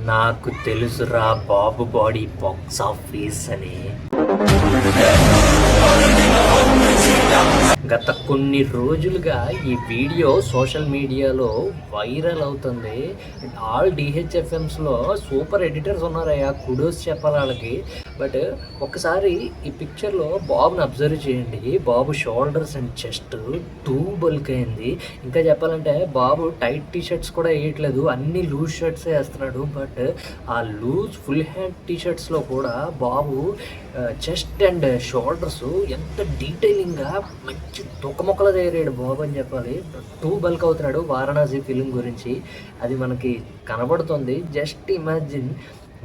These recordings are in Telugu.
నాకు తెలుసురా బాబు బాడీ బాక్స్ ఆఫీస్ అని. గత కొన్ని రోజులుగా ఈ వీడియో సోషల్ మీడియాలో వైరల్ అవుతుంది. ఆల్ డిహెచ్ఎఫ్ఎంస్లో సూపర్ ఎడిటర్స్ ఉన్నారయ్యా, కుడోస్ చెప్పాలి వాళ్ళకి. బట్ ఒకసారి ఈ పిక్చర్లో బాబుని అబ్జర్వ్ చేయండి. Babu shoulders and chest too bulk అయింది. ఇంకా చెప్పాలంటే బాబు టైట్ టీ షర్ట్స్ కూడా వేయట్లేదు, అన్ని లూజ్ షర్ట్సే వేస్తున్నాడు. బట్ ఆ లూజ్ ఫుల్ హ్యాండ్ టీ షర్ట్స్లో కూడా బాబు చెస్ట్ అండ్ షోల్డర్స్ ఎంత డీటెయిలింగ్గా మంచి తొక్కమొక్కలు తయారాడు బాబు అని చెప్పాలి. టూ బల్క్ అవుతున్నాడు. వారణాసి ఫిలిం గురించి అది మనకి కనబడుతుంది. జస్ట్ ఇమాజిన్,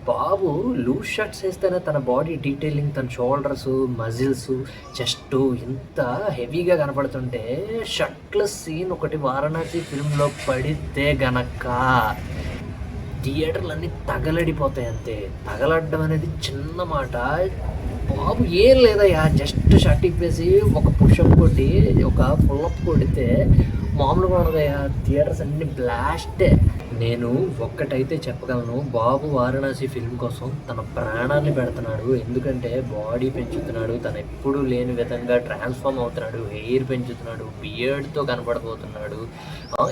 బాబు లూజ్ షర్ట్స్ వేస్తేనే తన బాడీ డీటెయిలింగ్, తన షోల్డర్స్, మజిల్స్, చెస్ట్ ఇంత హెవీగా కనపడుతుంటే షర్ట్లెస్ సీన్ ఒకటి వారణాసి ఫిల్మ్లో పడితే గనక థియేటర్లు అన్నీ తగలడిపోతాయి. అంతే, తగలడ్డం అనేది చిన్న మాట. బాబు ఏం లేదయ్యా, జస్ట్ షర్ట్ ఇప్పేసి ఒక పుషప్ కొట్టి ఒక ఫుల్అప్ కొడితే మామూలుగా ఉండదయ్యా, థియేటర్స్ అన్ని బ్లాస్టే. నేను ఒక్కటైతే చెప్పగలను, బాబు వారణాసి ఫిల్మ్ కోసం తన ప్రాణాన్ని పెడుతున్నాడు. ఎందుకంటే బాడీ పెంచుతున్నాడు, తను ఎప్పుడూ లేని విధంగా ట్రాన్స్ఫార్మ్ అవుతున్నాడు, హెయిర్ పెంచుతున్నాడు, బియర్డ్తో కనబడబోతున్నాడు,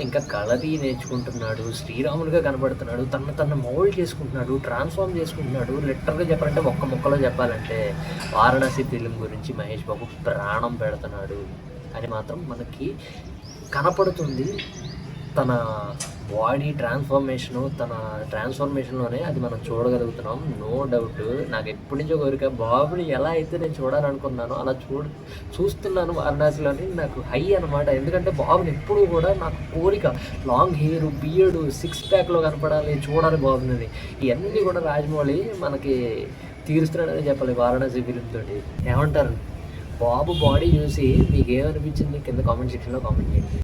ఇంకా కలరీ నేర్చుకుంటున్నాడు, శ్రీరాములుగా కనబడుతున్నాడు, తను మౌల్డ్ చేసుకుంటున్నాడు, ట్రాన్స్ఫార్మ్ చేసుకుంటున్నాడు. లిటరల్గా చెప్పాలంటే ఒక్క ముక్కలో చెప్పాలంటే వారణాసి ఫిల్మ్ గురించి మహేష్ బాబు ప్రాణం పెడుతున్నాడు అని మాత్రం మనకి కనపడుతుంది. తన బాడీ ట్రాన్స్ఫర్మేషన్లోనే అది మనం చూడగలుగుతున్నాం, నో డౌట్. నాకు ఎప్పటి నుంచో కోరిక, బాబుని ఎలా అయితే నేను చూడాలనుకున్నానో అలా చూస్తున్నాను వారణాసిలోని. నాకు హై అనమాట. ఎందుకంటే బాబుని ఎప్పుడు కూడా నాకు కోరిక, లాంగ్ హెయిర్, బియర్డ్, సిక్స్ ప్యాక్లో కనపడాలి, చూడాలి బాబుని. ఇవన్నీ కూడా రాజమౌళి మనకి తీరుస్తున్నాడని చెప్పాలి వారణాసి ఫిలిం తోటి. ఏమంటారు? బాబు బాడీ చూసి మీకు ఏమనిపించింది కింద కామెంట్ సెక్షన్లో కామెంట్ చేయండి.